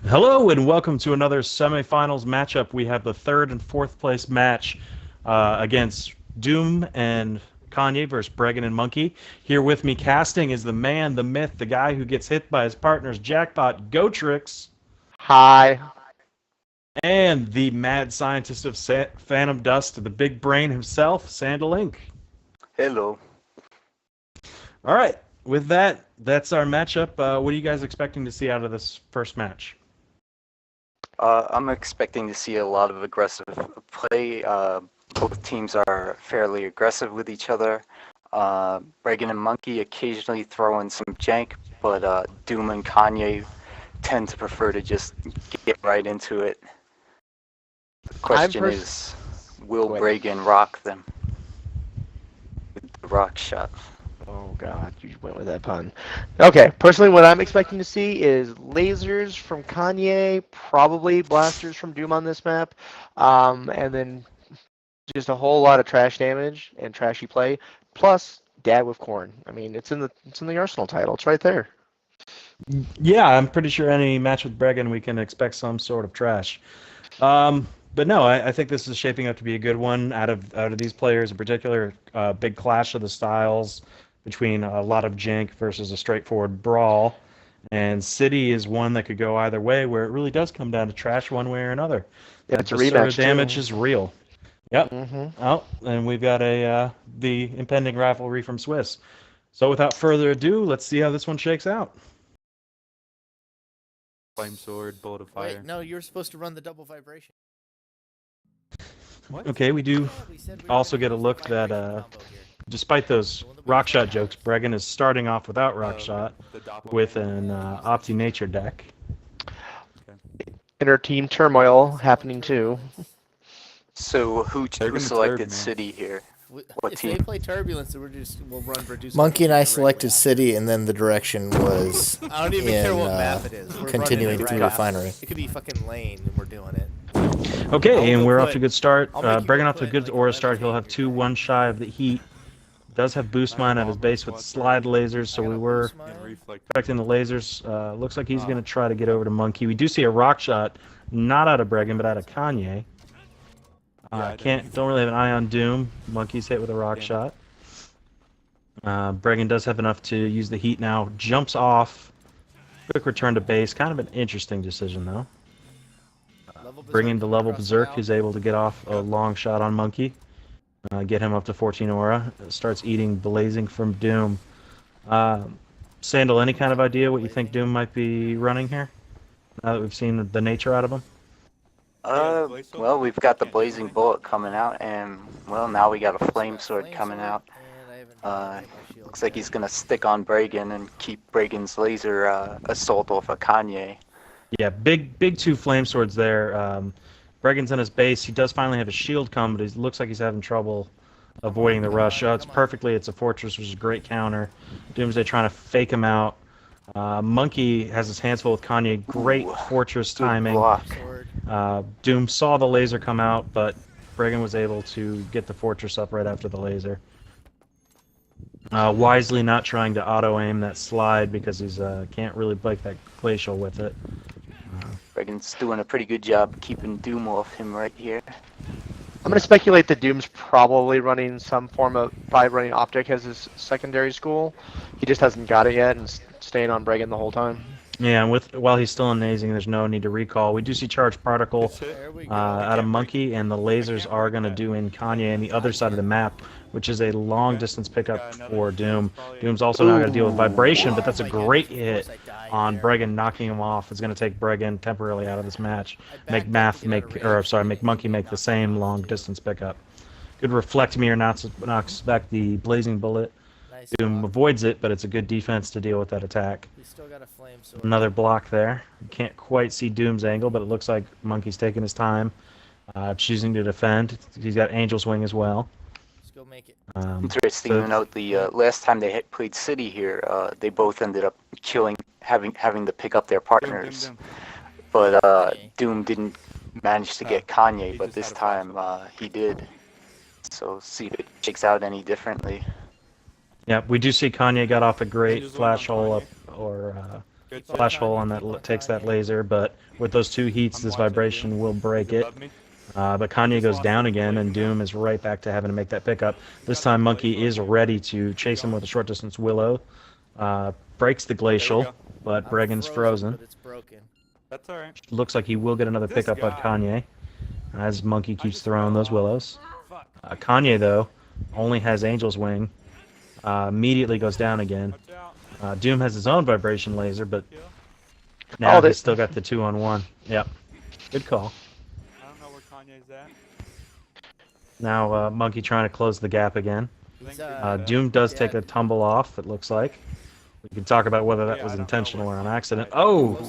Hello and welcome to another semifinals matchup. We have the third and fourth place match against Doom and Kanye versus Bregan and Monkey. Here with me casting is the man, the myth, the guy who gets hit by his partner's jackpot, Goatrix, Hi. and the mad scientist of Phantom Dust, the big brain himself, Sandal Inc. Hello. All right, with that, that's our matchup. What are you guys expecting to see out of this first match? I'm expecting to see a lot of aggressive play. Both teams are fairly aggressive with each other. Bregan and Monkey occasionally throw in some jank, but Doom and Kanye tend to prefer to just get right into it. The question is, will Bregan rock them with the rock shot? Oh god, you went with that pun. Okay, personally what I'm expecting to see is lasers from Kanye, probably blasters from Doom on this map, and then just a whole lot of trash damage and trashy play, plus Dad with Corn. I mean, it's in the Arsenal title. It's right there. Yeah, I'm pretty sure any match with Bregan we can expect some sort of trash. But no, I think this is shaping up to be a good one out of these players in particular. Big clash of the styles between a lot of jank versus a straightforward brawl. And City is one that could go either way, where it really does come down to trash one way or another. Yeah, it's a the sort of rematch damage too. is real. Yep. Oh, and we've got the impending rivalry from Swiss. So without further ado, let's see how this one shakes out. Flame sword, bullet of fire. Wait, no, you're supposed to run the double vibration. What? Okay, we do also get a look that despite those rock shot jokes, Bregan is starting off without rock shot with an Opti Nature deck. Inter team turmoil happening too. So who selected man. City here? What If team? they play Turbulence, then we'll run Reduce. Monkey and I selected City, and then the direction was I don't even care what map it is. We're continuing running it through right. Refinery. It could be fucking Lane, and we're doing it. Okay, and go we're off put- to a good start. I'll make you Bregan go off to a put, good like, aura 11 start. He'll have in 2 your 1 shy of the heat. Does have boost mine at his base with slide lasers, so we were expecting the lasers. Looks like he's going to try to get over to Monkey. We do see a rock shot, not out of Bregan, but out of Kanye. Don't really have an eye on Doom. Monkey's hit with a rock shot. Bregan does have enough to use the heat now. Jumps off. Quick return to base. Kind of an interesting decision, though. Bringing the level Berserk, who's able to get off a long shot on Monkey. Get him up to 14 aura. Starts eating Blazing from Doom. Sandal, any kind of idea what you think Doom might be running here? Now that we've seen the nature out of him? Well, we've got the Blazing Bullet coming out, and, well, now we got a Flame Sword coming out. Looks like he's going to stick on Bregan and keep Bregan's laser assault off of Kanye. Yeah, big 2 flame swords there. Bregan's in his base. He does finally have a shield come, but he looks like he's having trouble avoiding the rush. It's a fortress, which is a great counter. Doomsday trying to fake him out. Monkey has his hands full with Kanye. Great fortress timing. Doom saw the laser come out, but Bregan was able to get the fortress up right after the laser. Wisely not trying to auto-aim that slide because he's can't really break that glacial with it. Bregan's doing a pretty good job keeping Doom off him right here. I'm going to speculate that Doom's probably running Optic as his secondary school. He just hasn't got it yet and staying on Bregan the whole time. Yeah, and while he's still amazing, there's no need to recall. We do see Charge Particle out of Monkey, and the lasers are going to do in Kanye on the other side of the map, which is a long-distance pickup for Doom. Doom's also not going to deal with Vibration, but that's a great hit on Bregan, knocking him off. It's going to take Bregan temporarily out of this match. Make Monkey make the same long-distance pickup. Good Reflect Mirror knocks back the Blazing Bullet. Doom avoids it, but it's a good defense to deal with that attack. Another block there. You can't quite see Doom's angle, but it looks like Monkey's taking his time, choosing to defend. He's got Angel's Wing as well. Let's go make it. Interesting to note, the last time they played City here, they both ended up having to pick up their partners. But Doom didn't manage to get Kanye, but this time he did. So see if it shakes out any differently. Yeah, we do see Kanye got off a great flash hole up or Keep flash on hole Kanye, on that keep on takes that Kanye. laser, but with those 2 heats, this vibration will break it. But Kanye goes down again, and Doom is right back to having to make that pickup. This time, Monkey is ready to chase him with a short distance Willow. Breaks the glacial, but Bregan's frozen. But it's broken. That's all right. Looks like he will get another pickup on Kanye, as Monkey keeps throwing those Willows. Kanye, though, only has Angel's Wing. Immediately goes down again. Doom has his own vibration laser, but now he's still got the 2-on-1. Yep. Good call. I don't know where Kanye's at. Now Monkey trying to close the gap again. He's, Doom does take a tumble off, it looks like. We can talk about whether that was intentional or an accident. Oh!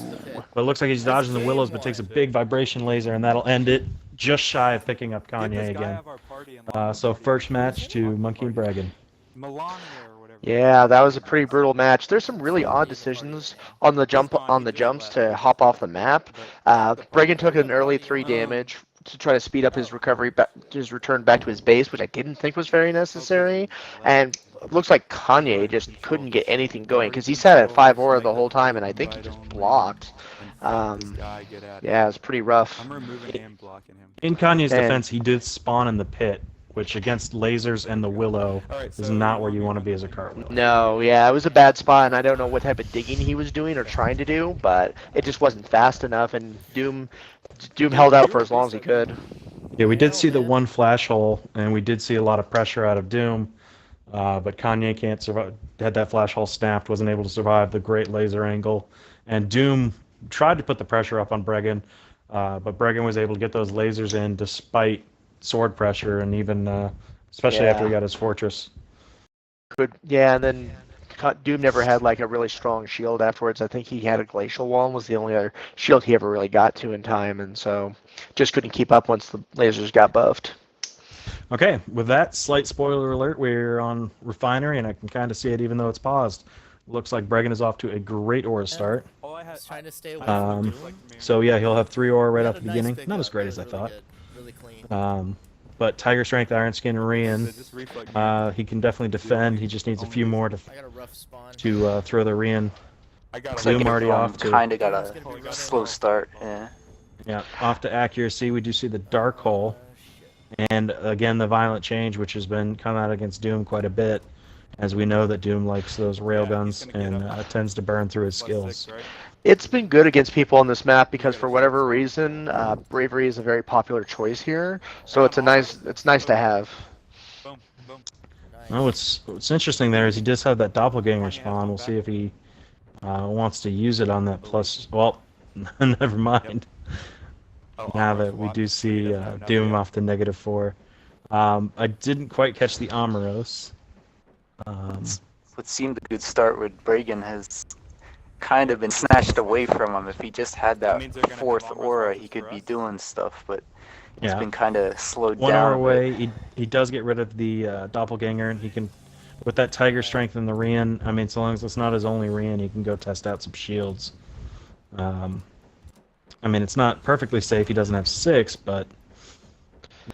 But it looks like he's dodging the Willows, but takes a big vibration laser, and that'll end it. Just shy of picking up Kanye again. So first match to Monkey and Bregan. Melania or whatever. Yeah, that was a pretty brutal match. There's some really odd decisions on the jumps to hop off the map. Bregan took an early 3 damage to try to speed up his recovery, his return back to his base, which I didn't think was very necessary. And it looks like Kanye just couldn't get anything going because he sat at 5 aura the whole time, and I think he just blocked. Yeah, it's pretty rough. I'm removing him, blocking him. In Kanye's defense, he did spawn in the pit, which against lasers and the Willow is not where you want to be as a cartwheel. No, yeah, it was a bad spot, and I don't know what type of digging he was doing or trying to do, but it just wasn't fast enough, and Doom held out for as long as he could. Yeah, we did see the 1 flash hole, and we did see a lot of pressure out of Doom, but Kanye can't survive. Had that flash hole snapped, wasn't able to survive the great laser angle, and Doom tried to put the pressure up on Bregan, but Bregan was able to get those lasers in despite sword pressure, and even especially after he got his fortress. Yeah, and then Doom never had like a really strong shield afterwards. I think he had a glacial wall and was the only other shield he ever really got to in time, and so just couldn't keep up once the lasers got buffed. Okay, with that, slight spoiler alert, we're on Refinery, and I can kind of see it even though it's paused. Looks like Bregan is off to a great aura start. He's trying to stay away from Doom. So yeah, he'll have 3 aura right He off had the a nice beginning. pickup, Not as great as I really thought. good, really clean. But Tiger Strength, Iron Skin, Rian, he can definitely defend. He just needs a few more to I got a rough spawn. throw the Rian. Looks Doom like already off to kind of got a slow start. Yeah. off to accuracy. We do see the Dark Hole, and again the Violent Change, which has been coming out against Doom quite a bit, as we know that Doom likes those railguns and tends to burn through his skills. It's been good against people on this map because for whatever reason, Bravery is a very popular choice here. So it's nice to have. Oh, what's interesting there is he does have that doppelganger spawn. We'll see if he wants to use it on that plus. Well, never mind. Now that we do see Doom off to -4. I didn't quite catch the Amoros. What seemed a good start with Bregan has kind of been snatched away from him. If he just had that 4th aura, he could be doing stuff, but it's been kind of slowed One down. hour away, he does get rid of the doppelganger, and he can, with that Tiger Strength and the Rian, I mean, so long as it's not his only Rian, he can go test out some shields. I mean, it's not perfectly safe, he doesn't have 6, but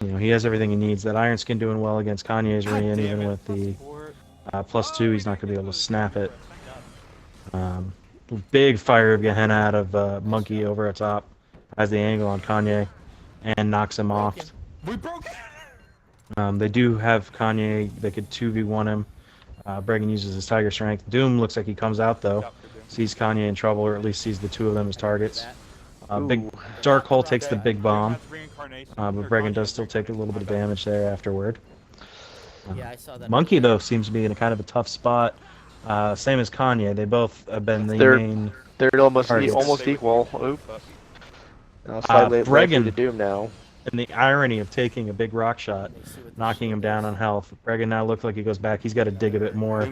you know, he has everything he needs. That Iron Skin doing well against Kanye's Rian, even with the +2, he's not going to be able to snap it. Big fire of Gehenna out of Monkey over at top, has the angle on Kanye, and knocks him off. They do have Kanye, they could 2v1 him. Bregan uses his Tiger Strength. Doom looks like he comes out though, sees Kanye in trouble, or at least sees the 2 of them as targets. Big Dark Hole takes the big bomb, but Bregan does still take a little bit of damage there afterward. Yeah, I saw that. Monkey though seems to be in a kind of a tough spot. Same as Kanye, they both have been the main. They're almost targets. equal. Oop. Slightly Bregan to Doom now. And the irony of taking a big rock shot, knocking him down on health. Bregan now looks like he goes back. He's got to dig a bit more.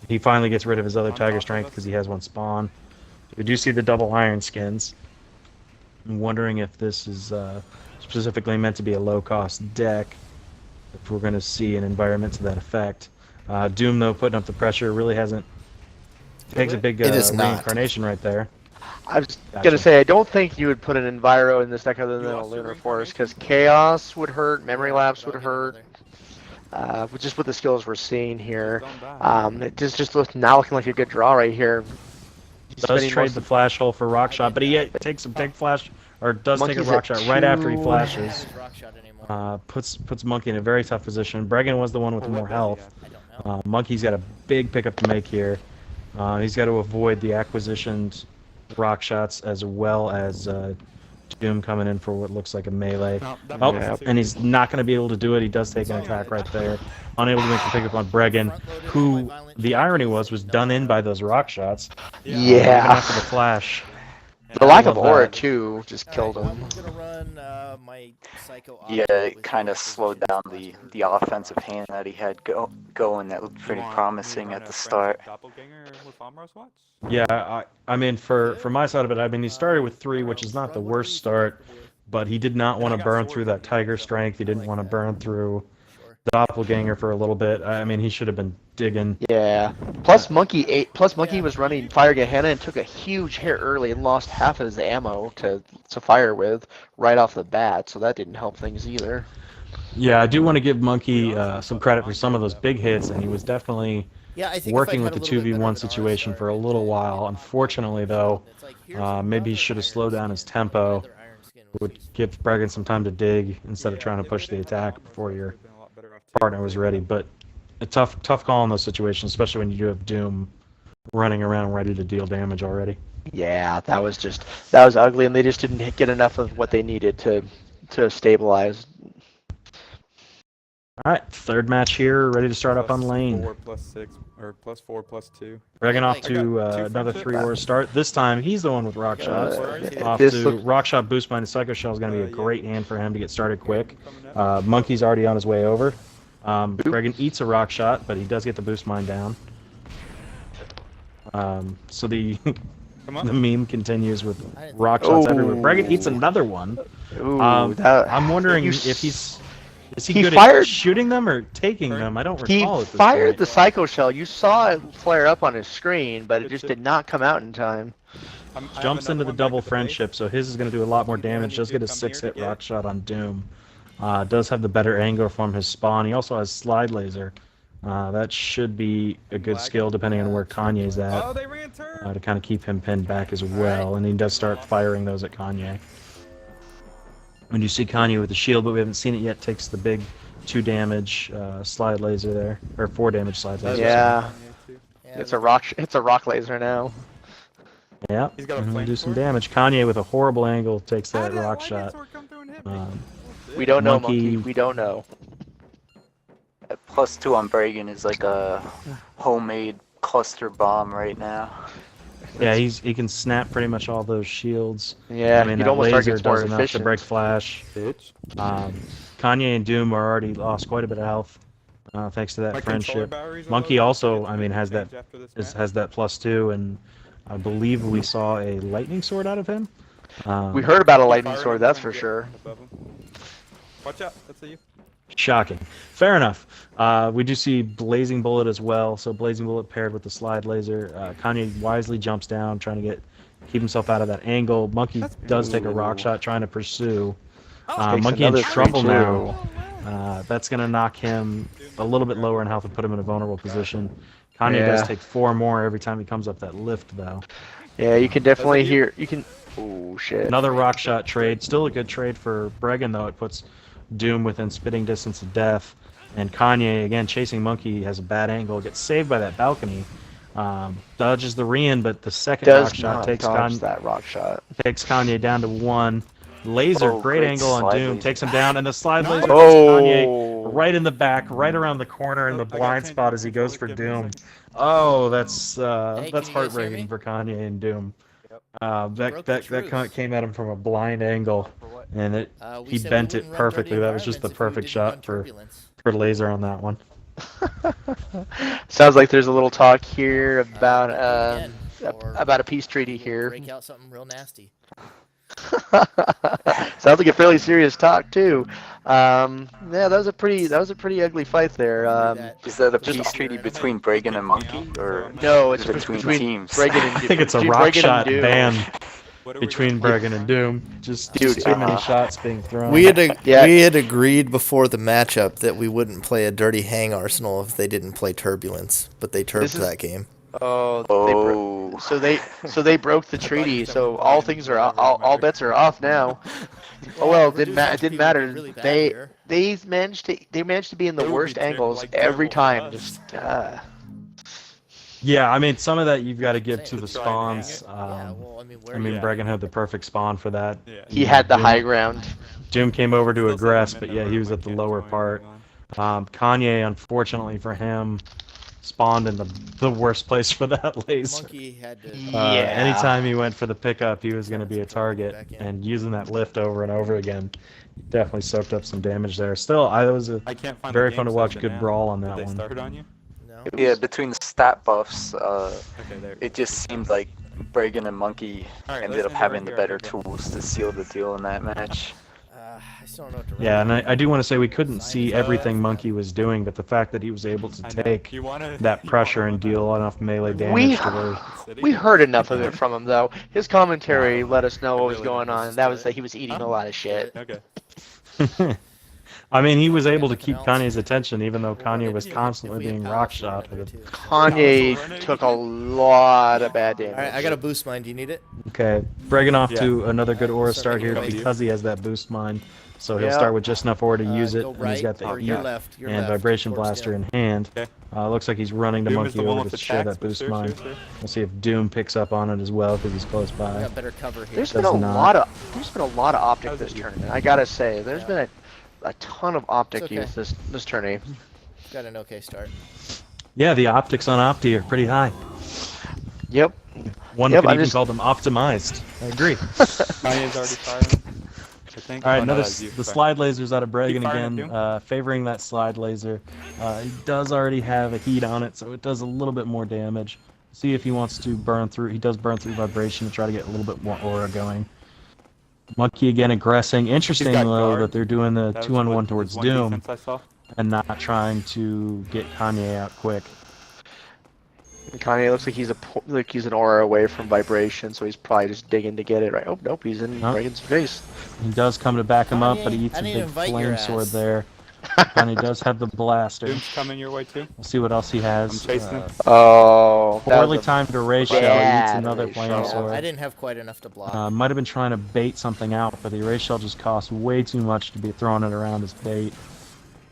He finally gets rid of his other Tiger Strength because he has 1 spawn. We do see the double Iron Skins. I'm wondering if this is specifically meant to be a low-cost deck, if we're going to see an environment to that effect. Doom, though, putting up the pressure, really hasn't... Takes a big reincarnation right there. I was gonna say, I don't think you would put an Enviro in this deck other than a Lunar Force, because Chaos would hurt, Memory Lapse would hurt, just with the skills we're seeing here. It just looks now looking like a good draw right here. Does spinning trade most the of- flash hole for rock shot, but he takes a big flash, or does take a Monkey's rock at shot right after he 2. flashes. Rock shot anymore. Puts Monkey in a very tough position. Bregan was the one with the more health. I don't know. Monkey's got a big pickup to make here. He's got to avoid the acquisitioned rock shots as well as Doom coming in for what looks like a melee. No, that Oh, makes and he's not going to be able to do it. He does take an attack right there. Unable to make the pickup on Bregan, who the irony was done in by those rock shots. Even Yeah. after the flash. The lack I of love aura that. too just killed Alright, him. well, I'm gonna run my psycho Yeah, auto it with kind of position slowed down the offensive hand that he had going. That looked pretty promising at the start. Doppelganger with armor swats? Yeah, I mean, for my side of it, I mean, he started with 3, which is not the worst start, but he did not want to burn through that Tiger Strength. He didn't want to burn through the Doppelganger for a little bit. I mean, he should have been digging. Yeah. Plus Monkey was running Fire Gehenna and took a huge hit early and lost half of his ammo to fire with right off the bat, so that didn't help things either. Yeah, I do want to give Monkey some credit for some of those big hits, and he was definitely Yeah, I think working with the 2v1 situation for a little while. Unfortunately, though, maybe he should have slowed down his tempo. It would give Bregan some time to dig instead of trying to push the attack before your partner was ready. But a tough call in those situations, especially when you do have Doom running around ready to deal damage already. Yeah, that was ugly, and they just didn't get enough of what they needed to stabilize. All right, third match here, ready to start up on lane. 4+6 or +4+2. Bregan off I to got two another friendships. 3-war start. This time, he's the one with Rock Shot. Off This to look- Rock Shot Boost Mine and Psycho Shell is going to be a Yeah. great hand for him to get started quick. Coming up. Monkey's already on his way over. Bregan eats a Rock Shot, but he does get the Boost Mine down. So the Come on. the meme continues with Rock Shots everywhere. Bregan eats another one. Ooh, I'm wondering you if is he he good fired- at shooting them or taking them? I don't He recall at this fired point. the Psycho Shell. You saw it flare up on his screen, but it just did not come out in time. I have Jumps another into the one back double at the base. friendship, so his is going to do a lot more damage. Does get a 6-hit Rock Shot on Doom. Does have the better angle from his spawn. He also has Slide Laser. That should be a good skill depending on where Kanye's at. Oh, they ran turn. To kind of keep him pinned back as well, and he does start firing those at Kanye. When you see Kanye with the shield, but we haven't seen it yet, takes the big 2 damage slide laser there, or 4 damage slide laser. Yeah. Yeah, It's a rock laser now. Yeah, He's got a do some flamethrower? damage. Kanye with a horrible angle takes How that did rock lightning shot. sword come through and hit me? Um, We don't know, Monkey- Monkey. We don't know. That +2 on Bregan is like a homemade cluster bomb right now. yeah, he can snap pretty much all those shields. Yeah, I mean, you'd that almost argue laser it's more does enough to efficient. break flash. Bitch. Kanye and Doom are already lost quite a bit of health, thanks to that My controller friendship. batteries are Monkey low. also, Get I mean, has that change after this match. has that +2, and I believe we saw a lightning sword out of him. We heard about a Keep lightning firing sword, them that's and for get sure. above 'em. Watch out, that's a you. Shocking. Fair enough. We do see Blazing Bullet as well. So Blazing Bullet paired with the slide laser. Kanye wisely jumps down, trying to keep himself out of that angle. Monkey does take a rock shot, trying to pursue. Takes Monkey in another trouble 3-2. now. That's going to knock him a little bit lower in health and put him in a vulnerable position. Kanye does take 4 more every time he comes up that lift, though. Yeah, you can definitely hear. You can. Oh shit. Another rock shot trade. Still a good trade for Bregan, though. It puts Doom within spitting distance of death. And Kanye, again, chasing Monkey, has a bad angle. Gets saved by that balcony. Dodges the re-in, but the second rock Does shot not takes dodge that rock shot. Kanye down to 1. Laser, Oh, great great angle on slide Doom. laser. Takes him down, and the slide Nice. laser puts Kanye Oh. right in the back, right around the corner in the I gotta blind change spot my as he goes for controller. Give me a Doom. second. Oh, that's can you guys hear heartbreaking me? for Kanye and Doom. broke the truth. Came at him from a blind angle, and We he said we bent it wouldn't run perfectly. dirty That was just the environments if we perfect didn't shot run for turbulence. laser on that one. Sounds like there's a little talk here about Again, or about a peace treaty here. break out something real nasty. Sounds like a fairly serious talk too. Yeah, that was a pretty ugly fight there. Is that a Just- peace treaty between Bregan and Monkey, or No, it's between between teams? Bregan and I think it's a between rock Bregan and shot Doom. ban What are we between doing? Bregan and Doom. Just Dude, too many shots being thrown. We had Yeah. we had agreed before the matchup that we wouldn't play a dirty hang arsenal if they didn't play turbulence, but they This turped is- that game. Oh, Oh. so they broke the treaty. So all things are all bets are off now. Oh well, it didn't matter. Really bad They here. they managed to be in the It would worst be angles like every terrible for time. us. Just Yeah, I mean, some of that you've got to give to Saying. the To try and hang spawns. it. Yeah, well, I mean, where I mean, Yeah. Bregan had the perfect spawn for that. Yeah. he had the Doom- high ground. Doom came over to Still aggress, some but in yeah, the he was room, at the I can't lower join part. going on. Kanye, unfortunately for him, spawned in the worst place for that laser. Monkey had to. Yeah. Anytime he went for the pickup, he was going to be a Trying to get target, back in. and using that lift over and over again, definitely soaked up some damage there. Still, I was a I can't find very the fun to game watch. session Good now. brawl on Did that they one. start on you? No. Yeah, between the stat buffs, Okay, there. it just seemed like Bregan and Monkey Alright, ended let's up end it having right the here, better I think. tools to seal the deal in that match. I still don't know what to Yeah, run. and I do want to say we couldn't Sign see is everything up. Monkey was doing, but the fact that he was able to I know. take You wanna, that you pressure wanna and run deal that? enough melee We- damage to where City? We heard enough of it from him though. His commentary Yeah. let us know I what was really going don't. on, and that was that he was eating a lot of shit. Okay. I mean, he was able to Nothing keep else. Kanye's attention, even though We'll run Kanye it was if constantly we have being power rock for shot. another With it. two. Kanye took a lot of bad damage. Alright, I got a boost mine. Do you need it? Okay, Bregan off Yeah. to another good aura Start start making here your way. because he has that boost mine. So he'll Yeah. start with just enough aura to use it, Go and right he's got the or heat your left. Your and left. vibration towards blaster Doom. in hand. Okay. Looks like he's running the Doom is monkey the one over with to the share tax, that but boost sure, mine. sure. We'll see if Doom picks up on it as well because he's close We by. got better cover here. There's Does been a not. lot of optic How's this it? tournament. I gotta say, there's been a ton of optic It's okay. use this tourney. Got an okay start. Yeah, the optics on Opti are pretty high. Yep. One Yep, could I'm even just- call them optimized. I agree. Kanye's already firing. I think. All right, Oh, no, another that's you. the Sorry. slide lasers out of Bregan firing it, again, Doom. favoring that slide laser. He does already have a heat on it, so it does a little bit more damage. See if he wants to burn through. He does burn through vibration to try to get a little bit more aura going. Monkey again aggressing. Interesting got though guard. that they're doing the That was 2-on-1 what- towards was one Doom defense I saw. and not trying to get Kanye out quick. Kanye looks like he's an aura away from vibration, so he's probably just digging to get it right. Oh nope, he's in Huh? Bregan's face. He does come to back him up, but he Kanye, eats I a need to big invite your flame sword ass. there. Kanye does have the blaster. Doom's coming your way too. We'll see what else he has. I'm chasing him. Oh, that Poorly was a timed array shell. He eats bad another array flame shell. sword. I didn't have quite enough to block. Might have been trying to bait something out, but the erase shell just costs way too much to be throwing it around as bait.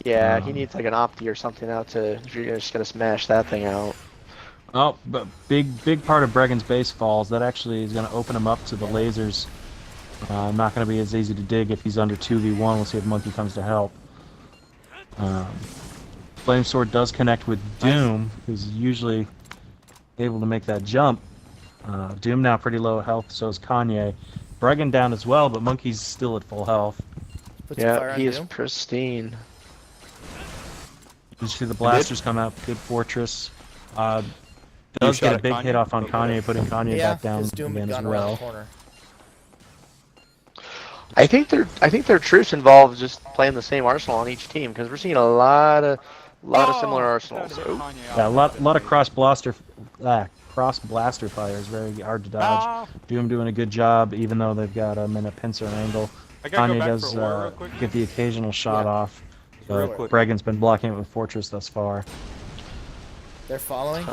Yeah, he needs like an opti or something out to if you're just gonna smash that thing out. Oh, but big part of Bregan's base falls. That actually is going to open him up to the lasers. Not going to be as easy to dig if he's under 2v1. We'll see if Monkey comes to help. Flame Sword does connect with Doom, who's usually able to make that jump. Doom now pretty low health, so is Kanye. Bregan down as well, but Monkey's still at full health. Put some fire Yeah, on he is Doom. pristine. You see the blasters come out. Good fortress. You Does shot get a at big Kanye? hit off on Kanye, putting Kanye Yeah, back down because Doom had again as gone around the well. corner. I think their truce involves just playing the same arsenal on each team because we're seeing a lot of similar arsenals. That Oh, Kanye Yeah, a out. lot of cross blaster fire is very hard to dodge. Ah! Doom doing a good job, even though they've got him in a pincer angle. I gotta Kanye go back does for aura real quick. get the occasional shot Yeah. off, Real but quick. Bregan's been blocking it with Fortress thus far. They're following.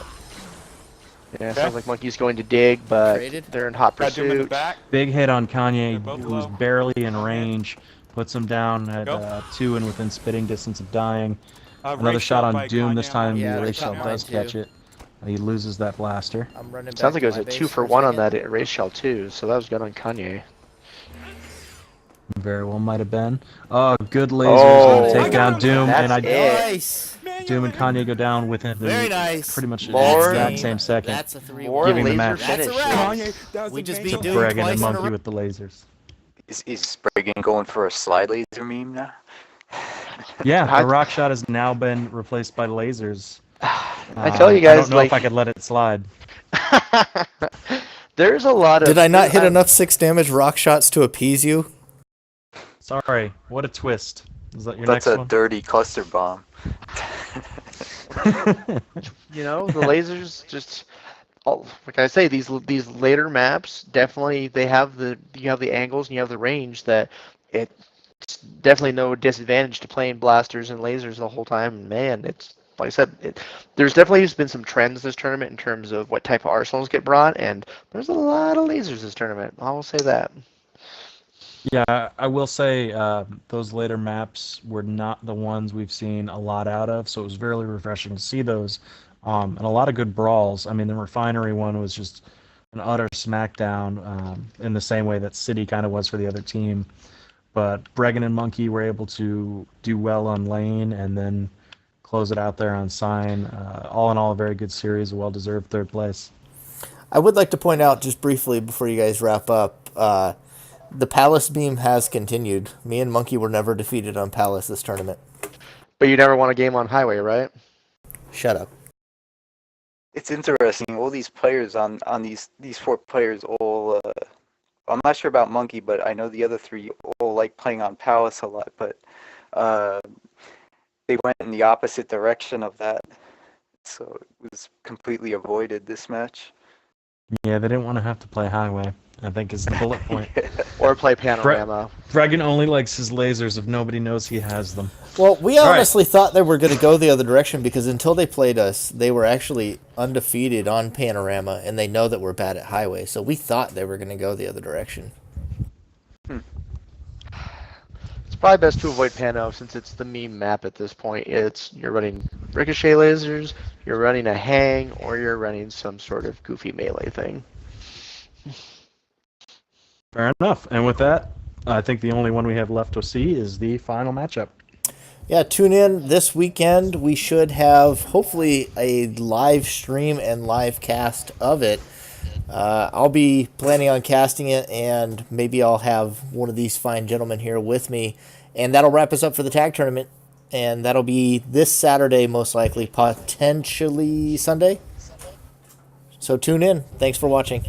yeah, sounds like Monkey's going to dig, but Traded. they're in hot Got Doom in the pursuit. back. Big hit on They're Kanye, both who's low. barely in range. Puts him down at Go. 2 and within spitting distance of dying. Another Race shot on by Doom. Kanye This time Yeah, the they erase shell caught mine does too. catch it. He loses that blaster. I'm running. Sounds back like it to was my a base 2-for-1 on second. that race shell too, so that was good on Kanye. Very well might have been. Oh, good lasers Oh, gonna take I down got him. Doom, That's and I it. Nice. Man, Doom you're and Kanye go down within Very nice. pretty much the More- exact same second. That's a 3-1. More Giving the laser match. That's a finishes. wrap. Kanye, that was We just amazing. beat Doom Bregan twice and in a Monkey row. with the lasers. Is Bregan going for a slide laser meme now? Yeah, How- the rock shot has now been replaced by lasers. I tell you I guys, don't know like, if I could let it slide. there's a lot of. Did I not hit I'm- enough 6 damage rock shots to appease you? Sorry, what a twist. Is that your That's next a one? dirty cluster bomb. You know, the lasers just. Oh, like I say, these later maps definitely you have the angles and you have the range that it's definitely no disadvantage to playing blasters and lasers the whole time. Man, it's like I said, there's definitely been some trends this tournament in terms of what type of arsenals get brought, and there's a lot of lasers this tournament. I will say that. Yeah, I will say those later maps were not the ones we've seen a lot out of, so it was really refreshing to see those, and a lot of good brawls. I mean, the refinery one was just an utter smackdown in the same way that City kind of was for the other team. But Bregan and Monkey were able to do well on lane and then close it out there on sign. All in all, a very good series, a well-deserved third place. I would like to point out just briefly before you guys wrap up, the Palace beam has continued. Me and Monkey were never defeated on Palace this tournament. But you never won a game on Highway, right? Shut up. It's interesting. All these players on these 4 players all. I'm not sure about Monkey, but I know the other 3 all like playing on Palace a lot. But they went in the opposite direction of that, so it was completely avoided this match. Yeah, they didn't want to have to play Highway, I think is the bullet point. Or play Panorama. Bregan only likes his lasers if nobody knows he has them. Well, we All right. honestly thought they were going to go the other direction because until they played us, they were actually undefeated on Panorama, and they know that we're bad at Highway. So we thought they were going to go the other direction. It's probably best to avoid Pano since it's the meme map at this point. You're running ricochet lasers, you're running a hang, or you're running some sort of goofy melee thing. Fair enough. And with that, I think the only one we have left to see is the final matchup. Yeah, tune in this weekend. We should have, hopefully, a live stream and live cast of it. I'll be planning on casting it, and maybe I'll have one of these fine gentlemen here with me. And that'll wrap us up for the tag tournament. And that'll be this Saturday, most likely, potentially Sunday. So tune in. Thanks for watching.